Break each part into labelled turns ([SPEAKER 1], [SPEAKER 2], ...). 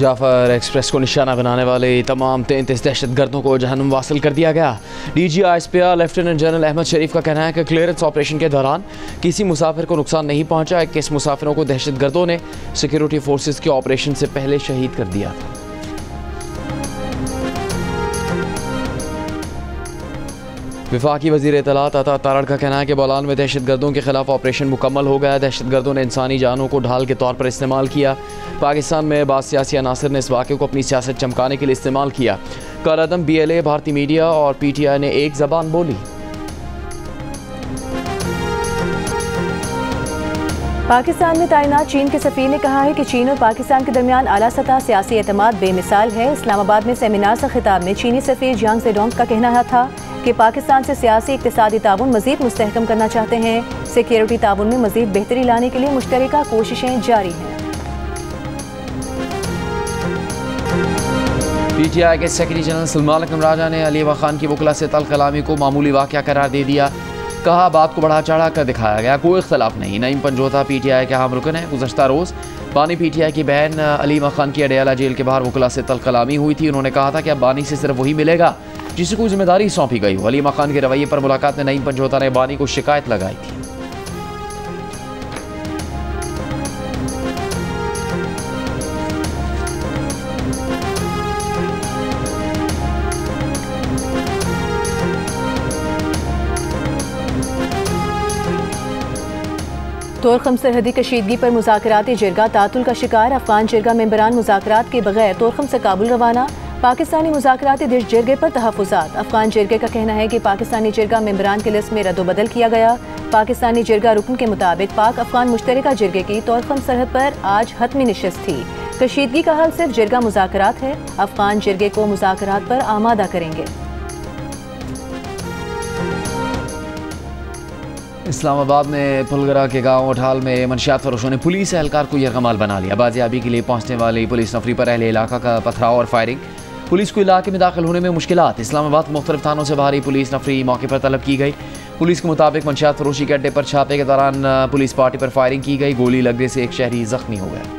[SPEAKER 1] Jafar express को निशाना बनाने वाले तमाम 33 दहशतगर्दों को जहन्नुम वासिल कर दिया गया। DG ISPR lieutenant general Ahmed Sharif का कहना है कि क्लियरेंस ऑपरेशन के दौरान किसी मुसाफिर को नुकसान नहीं पहुंचा। 21 मुसाफिरों को दहशतगर्दों ने सिक्योरिटी फोर्सेस के ऑपरेशन से पहले शहीद कर दिया था। वफाकी वज़ीर इत्तलात अता तारड़ का कहना है कि बोलान में दहशतगर्दों के खिलाफ ऑपरेशन मुकम्मल हो गया। दहशतगर्दों ने इंसानी जानों को ढाल के तौर पर इस्तेमाल किया। पाकिस्तान में बाज़ सियासी अनासर ने इस वाक़े को अपनी सियासत चमकाने के लिए इस्तेमाल किया। कालादम BLA, भारतीय मीडिया और PTI ने एक ज़बान बोली।
[SPEAKER 2] पाकिस्तान में तैनात चीन के सफ़ीर ने कहा है कि चीन और पाकिस्तान के दरमियान आला सतह सियासी एतमाद बेमिसाल है। इस्लामाबाद में सेमिनार से खिताब में चीनी सफ़ीर जियांग ज़ेडोंग का कहना था कि पाकिस्तान से सियासी इक़्तिसादी ताउन मज़ीद मुस्तहकम करना चाहते हैं। सिक्योरिटी ताउन में मज़ीद बेहतरी लाने के लिए मुश्तरका कोशिशें जारी हैं।
[SPEAKER 1] PTI के सेक्रेटरी जनरल सलमान अकरम राजा ने अली अकबर खान की वकला से तल्ख कलामी को मामूली वाक़या करार दे दिया। कहा, बात को बढ़ा चढ़ा कर दिखाया गया, कोई इख्तलाफ नहीं। नईम पंजोता PTI के अहम रुकन है। गुज़श्ता रोज़ बानी PTI की बहन अली अकबर खान की अडयाला जेल के बाहर वकला से तल्ख कलामी हुई थी। उन्होंने कहा था कि अब बानी से सिर्फ वही मिलेगा जिसे कोई जिम्मेदारी सौंपी गई हो। अली अकबर खान के रवैये पर मुलाकात में नईम पंजोता ने बानी को शिकायत लगाई थी।
[SPEAKER 2] तोरखम सरहदी कशीदगी पर मुज़ाकराती जिरगा तातुल का शिकार। अफगान जिरगा मेंबरान मुज़ाकरात के बगैर तोरखम से काबुल रवाना। पाकिस्तानी मुज़ाकराती दिश जिरगे पर तहफ़्फ़ुज़ात। अफगान जिरगे का कहना है कि पाकिस्तानी जिरगा मेंबरान की लिस्ट में रद्दोबदल किया गया। पाकिस्तानी जिरगा रुकन के मुताबिक पाक अफगान मुश्तरका जिरगे की तोरखम सरहद पर आज हतमी नशिस्त थी। कशीदगी का हल सिर्फ जिरगा मुज़ाकरात है। अफगान जिरगे को मुज़ाकरात पर आमादा करेंगे।
[SPEAKER 1] इस्लामाबाद में पुलगरा के गांव उठाल में मनशियात फरोशों ने पुलिस एहलकार को यरगमाल बना लिया। बाजियाबी के लिए पहुंचने वाली पुलिस नफरी पर अहले इलाका का पथराव और फायरिंग। पुलिस को इलाके में दाखिल होने में मुश्किलात। इस्लामाबाद के मुख्तलिफ थानों से भारी पुलिस नफरी मौके पर तलब की गई। पुलिस के मुताबिक मनशियात फरोशी के अड्डे पर छापे के दौरान पुलिस पार्टी पर फायरिंग की गई। गोली लगने से एक शहरी जख्मी हो गया।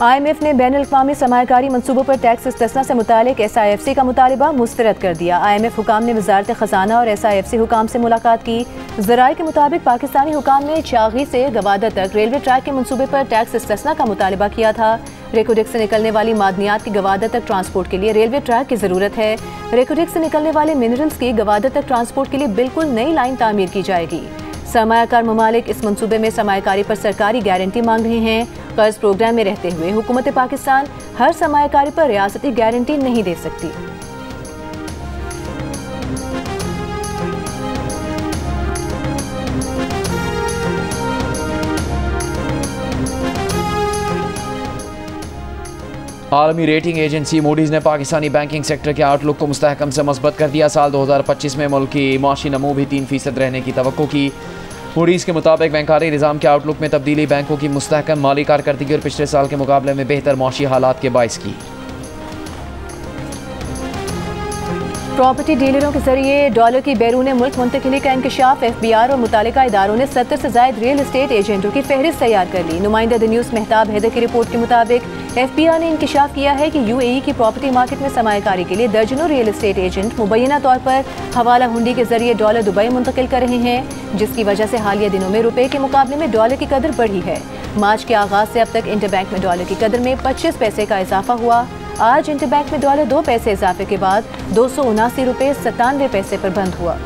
[SPEAKER 2] IMF ने बैनुल-अक़वामी सरमायाकारी मनसूबों पर टैक्स इस्तिस्ना से मुतालिक SIFC का मुतालिबा मुस्तरद कर दिया। IMF हुकाम ने वज़ारत ख़ज़ाना और SIFC हुकाम से मुलाकात की। ज़राए के मुताबिक पाकिस्तानी हुकाम ने चागी से गवादर तक रेलवे ट्रैक के मनसूबे पर टैक्स इस्तिस्ना का मुतालिबा किया था। रेकोडेक से निकलने वाली मादनियात की गवादर तक ट्रांसपोर्ट के लिए रेलवे ट्रैक की ज़रूरत है। रेकोडेक से निकलने वाले मिनरल्स की गवादर तक ट्रांसपोर्ट के लिए बिल्कुल नई लाइन तामीर की जाएगी। सरमायाकार ममालिक इस मंसूबे में सरमायाकारी पर सरकारी गारंटी मांग रहे हैं। कर्ज प्रोग्राम में रहते हुए हुकूमत पाकिस्तान हर सरमायाकारी पर रियासती गारंटी नहीं दे सकती।
[SPEAKER 1] आलमी रेटिंग एजेंसी मूडीज़ ने पाकिस्तानी बैंकिंग सेक्टर के आउटलुक को मुस्तहकम से मस्बत कर दिया। साल 2025 में मुल्क की माशी नमू भी 3% रहने की तवक्को की। मूडीज़ के मुताबिक बैंकारी निज़ाम के आउटलुक में तब्दीली बैंकों की मुस्तहकम माली कारकर्दगी और पिछले साल के मुकाबले में बेहतर माशी हालात के बाइस की।
[SPEAKER 2] प्रॉपर्टी डीलरों के जरिए डॉलर की बैरून मुल्क मुंतकिली का इंकशाफ। FBR और मुतालिका इदारों ने 70 से ज़ायद रियल एस्टेट एजेंटों की फहरिस्त तैयार कर ली। नुमाइंदा द न्यूज़ मेहताब हैदर की रिपोर्ट के मुताबिक FBR ने इंकशाफ किया है कि UAE की प्रॉपर्टी मार्केट में सरमायाकारी के लिए दर्जनों रियल एस्टेट एजेंट मुबैना तौर पर हवाला हुंडी के जरिए डॉलर दुबई मुंतकिल कर रहे हैं, जिसकी वजह से हालिया दिनों में रुपए के मुकाबले में डॉलर की कदर बढ़ी है। मार्च के आगाज से अब तक इंटरबैंक में डॉलर की कदर में 25 पैसे का इजाफा हुआ। आज इंटरबैंक में डॉलर 2 पैसे इजाफे के बाद 279 रुपये 97 पैसे पर बंद हुआ।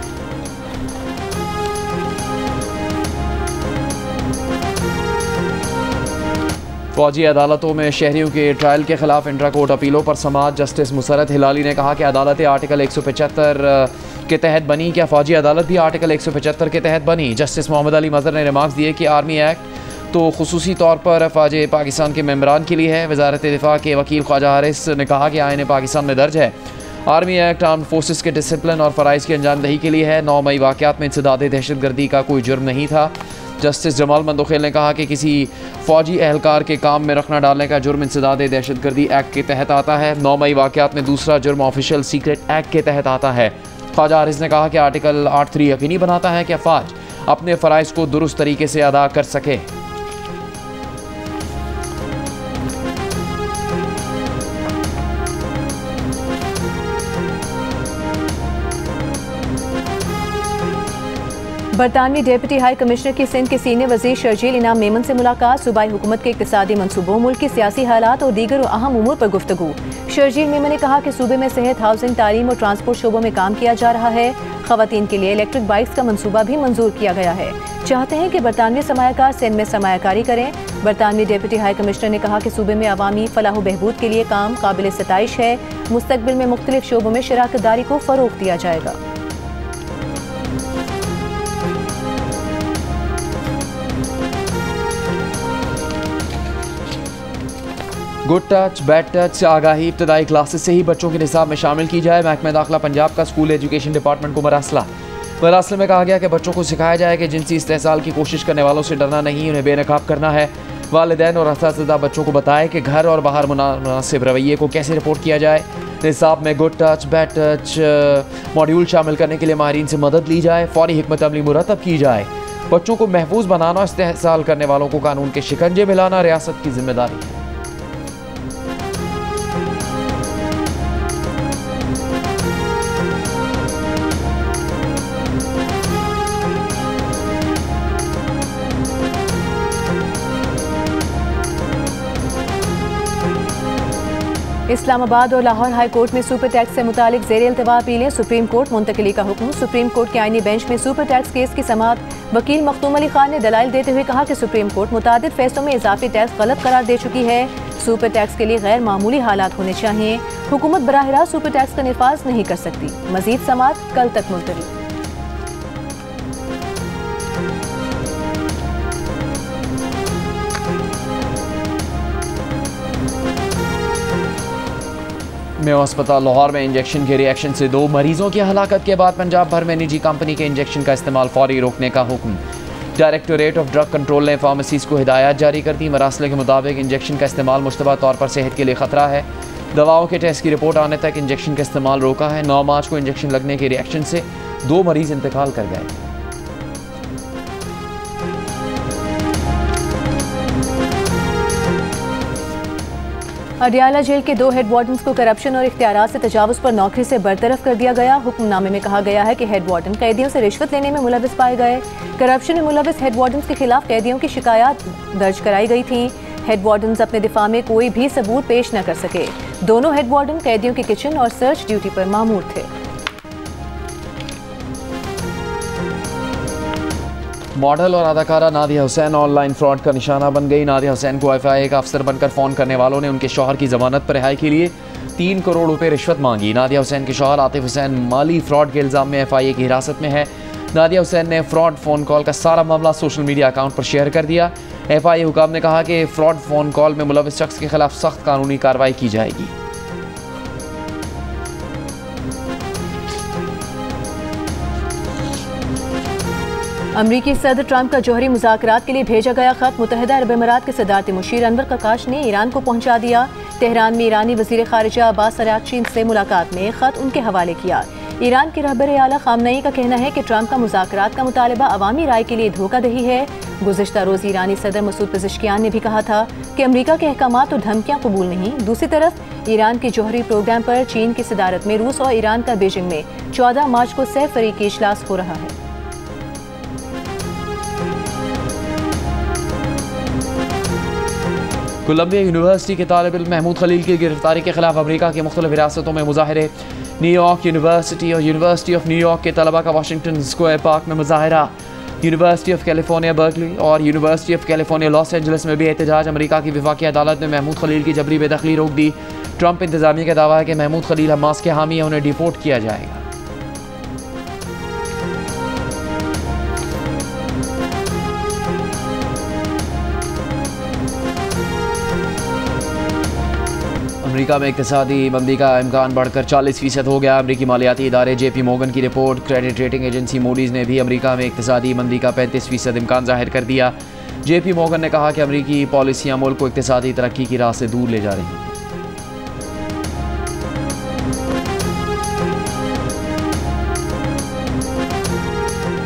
[SPEAKER 1] फौजी अदालतों में शहरियों के ट्रायल के खिलाफ इंट्रा कोर्ट अपीलों पर समाअत। जस्टिस मुसरत हिलाली ने कहा कि अदालतें आर्टिकल 175 के तहत बनी। क्या फौजी अदालत भी आर्टिकल 175 के तहत बनी? जस्टिस मोहम्मद अली मज़हर ने रिमार्क्स दिए कि आर्मी एक्ट तो खुसूसी तौर पर फ़ौज पाकिस्तान के मेंबरान के लिए है। वज़ारत दिफ़ा के वकील ख्वाजा हारिस ने कहा कि आईन पाकिस्तान में दर्ज है। आर्मी एक्ट आर्म फोर्सेस के डिसिप्लिन और फ़राइज़ की अंजामदही के लिए है। 9 मई वाक़यात में इंसदाद दहशतगर्दी का कोई जुर्म नहीं था। जस्टिस जमाल मंदोखेल ने कहा कि किसी फ़ौजी एहलकार के काम में रखना डालने का जुर्म इंसदाद दहशतगर्दी एक्ट के तहत आता है। 9 मई वाक़यात में दूसरा जुर्म ऑफिशियल सीक्रेट एक्ट के तहत आता है। ख्वाजा हारिस ने कहा कि आर्टिकल 8(3) यकीनी बनाता है कि अफवाज अपने फ़राइज़ को दुरुस्त तरीके से अदा कर सके।
[SPEAKER 2] बरतानवी डेप्यूटी हाई कमिश्नर की सिंध के सीनियर वजीर शर्जील इनाम मेमन से मुलाकात, सूबाई हुकूमत के इक्तिसादी मनसूबों, मुल्क की सियासी हालात और दीगर अहम उमूर पर गुफ्तगू। शर्जील मेमन ने कहा कि सूबे में सेहत, हाउसिंग, तालीम और ट्रांसपोर्ट शोबों में काम किया जा रहा है। खवातीन के लिए इलेक्ट्रिक बाइक्स का मंसूबा भी मंजूर किया गया है। चाहते हैं कि बरतानवी सरमायाकार सिंध में सरमायाकारी करें। बरतानवी डेप्यूटी हाई कमिश्नर ने कहा कि सूबे में अवामी फलाह बहबूद के लिए काम काबिल सताइश है। मुस्तकबिल में मुख्तलिफ शोबों में शराकतदारी को फ़रोग़ दिया जाएगा।
[SPEAKER 1] गुड टच, बैड टच से आगाही इब्तदाई क्लासेस से ही बच्चों के निसाब में शामिल की जाए। महकमा दाखिला पंजाब का स्कूल एजुकेशन डिपार्टमेंट को मरासले में कहा गया कि बच्चों को सिखाया जाए कि जिनसी इस्तेहसाल की कोशिश करने वालों से डरना नहीं, उन्हें बेनकाब करना है। वालिदैन और असातिज़ा बच्चों को बताएं कि घर और बाहर मुनासिब रवैये को कैसे रिपोर्ट किया जाए। निसाब में good touch, bad touch module शामिल करने के लिए माहिरीन से मदद ली जाए। फौरी हिकमत अमली मुरतब की जाए। बच्चों को महफूज बनाना, इस्तेहसाल करने वालों को कानून के शिकंजे में लाना रियासत की जिम्मेदारी है।
[SPEAKER 2] इस्लामाबाद और लाहौर हाई कोर्ट में सुपर टैक्स से मुतालिक ज़ेरे इल्तिवा अपीलें, सुप्रीम कोर्ट मुंतकिली का हुक्म। सुप्रीम कोर्ट के आईनी बेंच में सुपर टैक्स केस की समाअत। वकील मखदूम अली खान ने दलाइल देते हुए कहा कि सुप्रीम कोर्ट मुतादिद फैसलों में इजाफी टैक्स गलत करार दे चुकी है। सुपर टैक्स के लिए गैर मामूली हालात होने चाहिए। हुकूमत बराह रास्त सुपर टैक्स का निफाज नहीं कर सकती। मजीद समाअत कल तक मुलतवी।
[SPEAKER 1] मेयो अस्पताल लाहौर में इंजेक्शन के रिएक्शन से 2 मरीजों की हलाकत के बाद पंजाब भर में निजी कंपनी के इंजेक्शन का इस्तेमाल फौरी रोकने का हुक्म। डायरेक्टोरेट ऑफ ड्रग कंट्रोल ने फार्मेसीज को हिदायत जारी कर दी। मरासले के मुताबिक इंजेक्शन का इस्तेमाल मुश्तबा तौर पर सेहत के लिए खतरा है। दवाओं के टेस्ट की रिपोर्ट आने तक इंजेक्शन का इस्तेमाल रोका है। 9 मार्च को इंजेक्शन लगने के रिएक्शन से 2 मरीज इंतकाल कर गए।
[SPEAKER 2] अडियाला जेल के 2 हेड वार्डन्स को करप्शन और इख्तियारात से तजावुज़ पर नौकरी से बरतरफ कर दिया गया। हुक्मनामे में कहा गया है कि हेड वार्डन कैदियों से रिश्वत लेने में मुलविस पाए गए। करप्शन में मुलविस हेड वार्डन्स के खिलाफ कैदियों की शिकायत दर्ज कराई गई थी। हेड वार्डन्स अपने दिफा में कोई भी सबूत पेश न कर सके। दोनों हेड वार्डन कैदियों के किचन और सर्च ड्यूटी पर मामूर थे।
[SPEAKER 1] मॉडल और अदाकारा नादिया हुसैन ऑनलाइन फ्रॉड का निशाना बन गई। नादिया हुसैन को FIA का अफसर बनकर फ़ोन करने वालों ने उनके शौहर की ज़मानत पर रिहाई के लिए 3 करोड़ रुपए रिश्वत मांगी। नादिया हुसैन के शौहर आतिफ हुसैन माली फ्रॉड के इल्ज़ाम में FIA की हिरासत में है। नादिया हुसैन ने फ्रॉड फ़ोन कॉल का सारा मामला सोशल मीडिया अकाउंट पर शेयर कर दिया। FIA हुकाम ने कहा कि फ्रॉड फ़ोन कॉल में मुलविस शख्स के खिलाफ सख्त कानूनी कार्रवाई की जाएगी।
[SPEAKER 2] अमरीकी सदर ट्रंप का जौहरी मुज़ाकरात के लिए भेजा गया खत मुत्तहिदा अरब अमीरात के सदारती मुशीर अनवर ककाश ने ईरान को पहुंचा दिया। तेहरान में ईरानी वज़ीर ख़ारिजा अब्बास अराग़ची से मुलाकात में खत उनके हवाले किया। ईरान के रहबर आला ख़ामनई का कहना है कि ट्रंप का मुज़ाकरात का मुतालबा अवामी राय के लिए धोखादही है। गुज़िश्ता रोज़ ईरानी सदर मसूद पेज़ेश्कियान ने भी कहा था कि अमरीका के अहकामात और धमकियाँ कबूल नहीं। दूसरी तरफ ईरान के जौहरी प्रोग्राम पर चीन की सदारत में रूस और ईरान का बीजिंग में 14 मार्च को सह फरीकी इजलास हो रहा है।
[SPEAKER 1] कोलंबिया यूनिवर्सिटी के तालिब इल्म महमूद खलील की गिरफ्तारी के खिलाफ अमरीका की मुख्तलिफ रियासतों में मुजाहरे। न्यूयॉर्क यूनिवर्सिटी और यूनिवर्सिटी ऑफ न्यूयॉर्क के तलबा का वाशिंगटन स्क्वायर पार्क में मुजाहरा। यूनिवर्सिटी ऑफ कैलिफोर्निया बर्कली और university of California Los Angeles में भी एहतजाज। अमरीका की वफाकी अदालत ने महमूद खलील की जबरी बेदखली रोक दी। ट्रंप इंतजामिया का दावा है कि महमूद खलील हमास के हामी है, उन्हें डिपोर्ट किया जाएगा। अमेरिका में इक़्तिसादी मंदी का इम्कान बढ़कर 40% हो गया। अमरीकी मालियाती इदारे JP मोर्गन की report. Credit rating agency Moody's ने भी अमरीका में इक़्तिसादी मंदी का 35% इम्कान जाहिर कर दिया। JP मोर्गन ने कहा कि अमरीकी पॉलिसियाँ मुल्क को इक़्तिसादी तरक्की की राह से दूर ले जा रही हैं।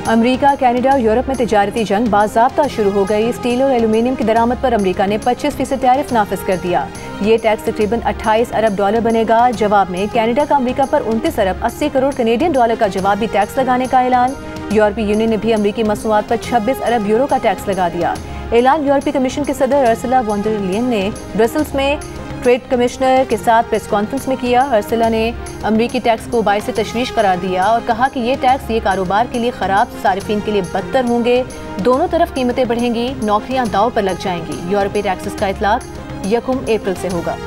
[SPEAKER 2] अमेरिका, कनाडा और यूरोप में तिजारती जंग बाज़ाब्ता शुरू हो गई। स्टील और एल्यूमिनियम की दरामद पर अमेरिका ने 25% टैरिफ नाफिज कर दिया। ये टैक्स तकरीबन 28 अरब डॉलर बनेगा। जवाब में कनाडा का अमेरिका पर 29 अरब 80 करोड़ कनेडियन डॉलर का जवाबी टैक्स लगाने का ऐलान। यूरोपीय यूनियन ने भी अमेरिकी मसनूआत पर 26 अरब यूरो का टैक्स लगा दिया। ऐलान यूरोपीय कमीशन के सदर अर्सुला वॉन डर लेयन ने ब्रसल्स में ट्रेड कमिश्नर के साथ प्रेस कॉन्फ्रेंस में किया। अर्सुला ने अमरीकी टैक्स को बाइस तशवीश करार दिया और कहा कि ये टैक्स ये कारोबार के लिए ख़राब, सारिफिन के लिए बदतर होंगे। दोनों तरफ कीमतें बढ़ेंगी, नौकरियां दांव पर लग जाएंगी। यूरोपीय टैक्सेस का इतलाक 1 अप्रैल से होगा।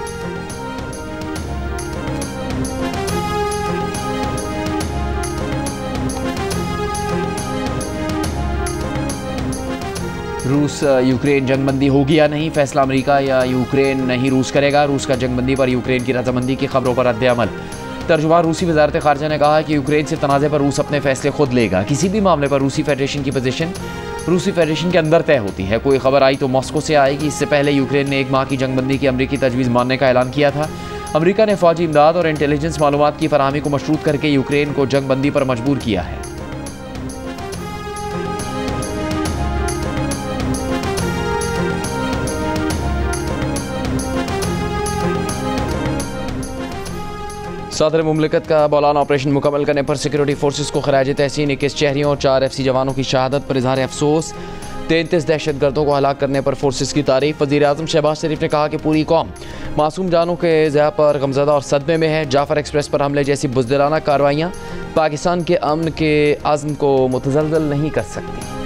[SPEAKER 1] रूस यूक्रेन जंगबंदी होगी या नहीं, फैसला अमेरिका या यूक्रेन नहीं रूस करेगा। रूस का जंगबंदी पर यूक्रेन की रजामंदी की खबरों पर रद्द-ए-अमल। तर्जुमान रूसी वजारत खारजा ने कहा कि यूक्रेन से तनाज़े पर रूस अपने फैसले खुद लेगा। किसी भी मामले पर रूसी फेडरेशन की पोजीशन रूसी फेडरेशन के अंदर तय होती है। कोई खबर आई तो मॉस्को से आएगी। इससे पहले यूक्रेन ने 1 माह की जंगबंदी की अमरीकी तजवीज़ मानने का ऐलान किया था। अमरीका ने फौजी इमदाद और इंटेलिजेंस मालूमात की फराहमी को मशरूत करके यूक्रेन को जंगबंदी पर मजबूर किया है। सदर मुमलिकत का मौलाना ऑपरेशन मुकम्मल करने पर सिक्योरिटी फोर्सेस को खराज तहसीन 21 शहरियों और 4 FC जवानों की शहादत पर इजहार अफसोस। 33 दहशतगर्दों को हलाक करने पर फोर्सेस की तारीफ। वज़ीर आज़म शहबाज शरीफ ने कहा कि पूरी कौम मासूम जानों के ज़िया पर गमज़दा और सदमे में है। जाफर एक्सप्रेस पर हमले जैसी बुज़दिलाना कार्रवाइयाँ पाकिस्तान के अमन के अज़्म को मुतज़लज़ल नहीं कर सकती।